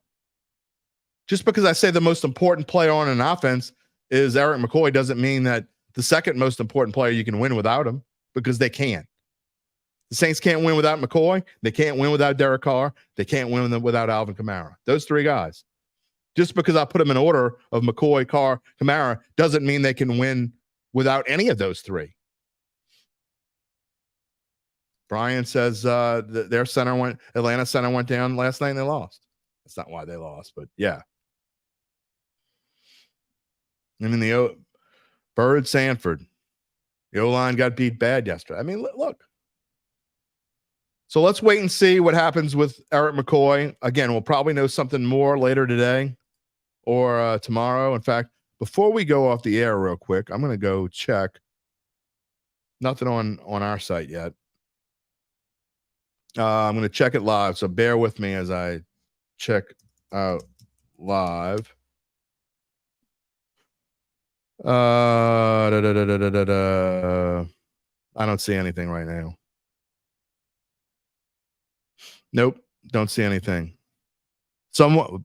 Just because I say the most important player on an offense is Eric McCoy doesn't mean that the second most important player you can win without him, because they can't. The Saints can't win without McCoy. They can't win without Derek Carr. They can't win without Alvin Kamara. Those 3 guys. Just because I put them in order of McCoy, Carr, Kamara doesn't mean they can win without any of those 3. Brian says their Atlanta center went down last night and they lost. That's not why they lost, but yeah. I mean, the Bird Sanford. The O-line got beat bad yesterday. I mean, look. So let's wait and see what happens with Eric McCoy. Again, we'll probably know something more later today or tomorrow. In fact, before we go off the air real quick, I'm going to go check. Nothing on our site yet. I'm going to check it live, so bear with me as I check out live. I don't see anything right now. Nope, don't see anything.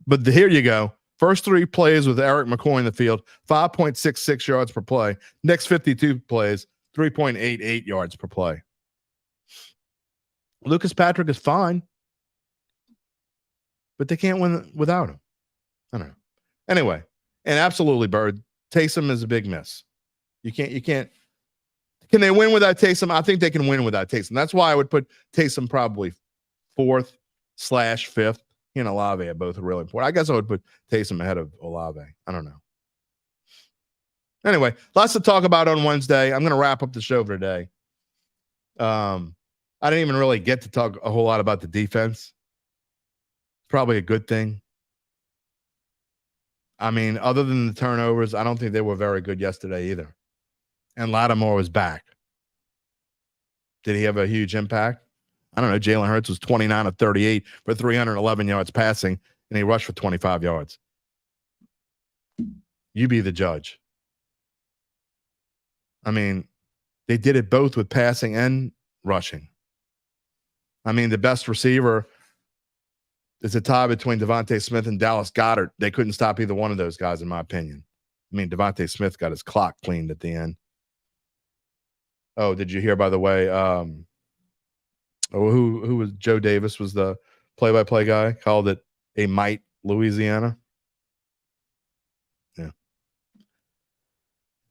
But here you go. First 3 plays with Eric McCoy in the field, 5.66 yards per play. Next 52 plays, 3.88 yards per play. Lucas Patrick is fine, but they can't win without him. I don't know. Anyway, and absolutely, Bird, Taysom is a big miss. You can't. Can they win without Taysom? I think they can win without Taysom. That's why I would put Taysom probably 4th/5th. He and Olave are both really important. I guess I would put Taysom ahead of Olave. I don't know. Anyway, lots to talk about on Wednesday. I'm going to wrap up the show for today. I didn't even really get to talk a whole lot about the defense. Probably a good thing. I mean, other than the turnovers, I don't think they were very good yesterday either. And Lattimore was back. Did he have a huge impact? I don't know. Jalen Hurts was 29 of 38 for 311 yards passing, and he rushed for 25 yards. You be the judge. I mean, they did it both with passing and rushing. I mean, the best receiver is a tie between Devontae Smith and Dallas Goedert. They couldn't stop either one of those guys, in my opinion. I mean, Devontae Smith got his clock cleaned at the end. Oh, did you hear, by the way, who was Joe Davis was the play-by-play guy, called it a mite Louisiana. Yeah.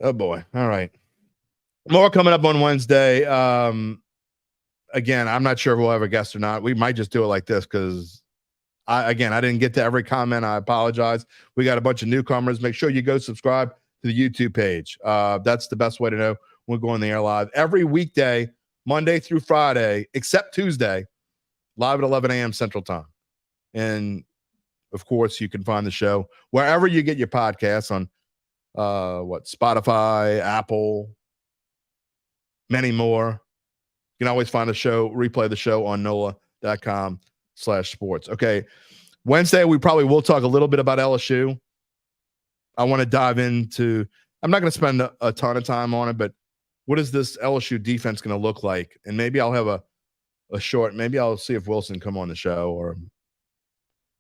Oh, boy. All right. More coming up on Wednesday. Again, I'm not sure if we'll have a guest or not. We might just do it like this because, I didn't get to every comment. I apologize. We got a bunch of newcomers. Make sure you go subscribe to the YouTube page. That's the best way to know when we're going the air live. Every weekday, Monday through Friday, except Tuesday, live at 11 a.m. Central Time. And, of course, you can find the show wherever you get your podcasts on, Spotify, Apple, many more. You can always find the show, replay the show on NOLA.com/sports. Okay. Wednesday, we probably will talk a little bit about LSU. I want to dive into, I'm not going to spend a ton of time on it, but what is this LSU defense going to look like? And maybe I'll have a short, maybe I'll see if Wilson come on the show or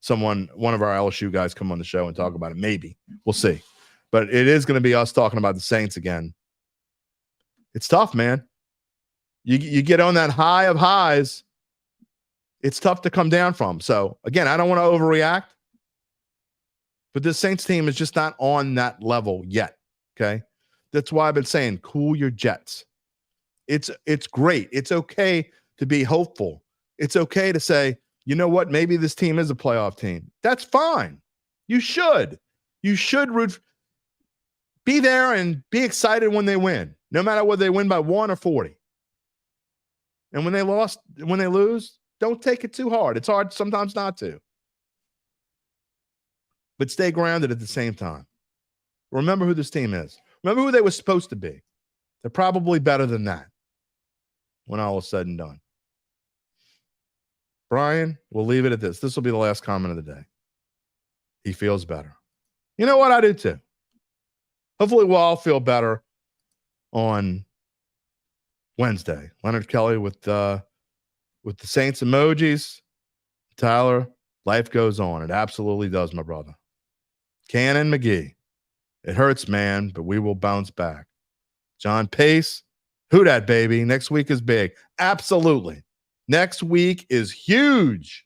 one of our LSU guys come on the show and talk about it. Maybe. We'll see. But it is going to be us talking about the Saints again. It's tough, man. You get on that high of highs, it's tough to come down from. So, again, I don't want to overreact, but this Saints team is just not on that level yet, okay? That's why I've been saying cool your jets. It's great. It's okay to be hopeful. It's okay to say, you know what, maybe this team is a playoff team. That's fine. You should. You should be there and be excited when they win, no matter whether they win by 1 or 40. And when they lose, don't take it too hard. It's hard sometimes not to. But stay grounded at the same time. Remember who this team is. Remember who they were supposed to be. They're probably better than that when all is said and done. Brian, we'll leave it at this. This will be the last comment of the day. He feels better. You know what? I do too. Hopefully we'll all feel better on Wednesday. Leonard Kelly with the Saints emojis. Tyler, life goes on. It absolutely does, my brother. Cannon McGee. It hurts, man, but we will bounce back. John Pace. Who dat, baby? Next week is big. Absolutely. Next week is huge.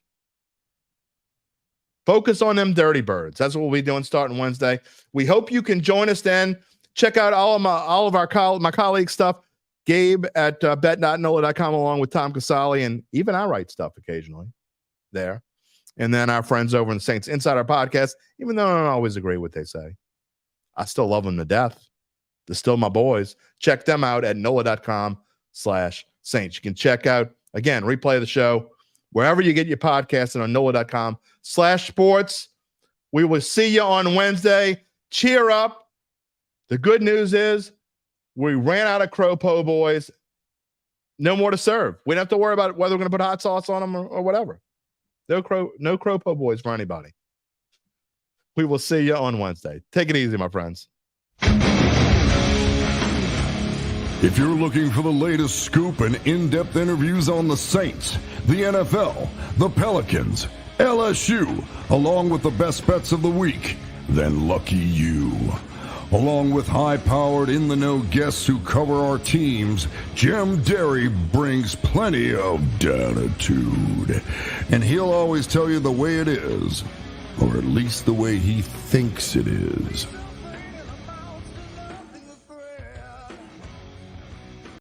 Focus on them dirty birds. That's what we'll be doing starting Wednesday. We hope you can join us then. Check out all of my colleagues' stuff. Gabe at bet.nola.com along with Tom Casale, and even I write stuff occasionally there. And then our friends over in the Saints Insider podcast, even though I don't always agree with what they say, I still love them to death. They're still my boys. Check them out at NOLA.com/Saints. You can check out, again, replay the show wherever you get your podcast and on NOLA.com/sports. We will see you on Wednesday. Cheer up. The good news is we ran out of Crow Po boys. No more to serve. We don't have to worry about whether we're going to put hot sauce on them or whatever. No Crow Po boys for anybody. We will see you on Wednesday. Take it easy, my friends. If you're looking for the latest scoop and in-depth interviews on the Saints, the NFL, the Pelicans, LSU, along with the best bets of the week, then lucky you. Along with high-powered, in-the-know guests who cover our teams, Jim Derry brings plenty of Dattitude. And he'll always tell you the way it is, or at least the way he thinks it is.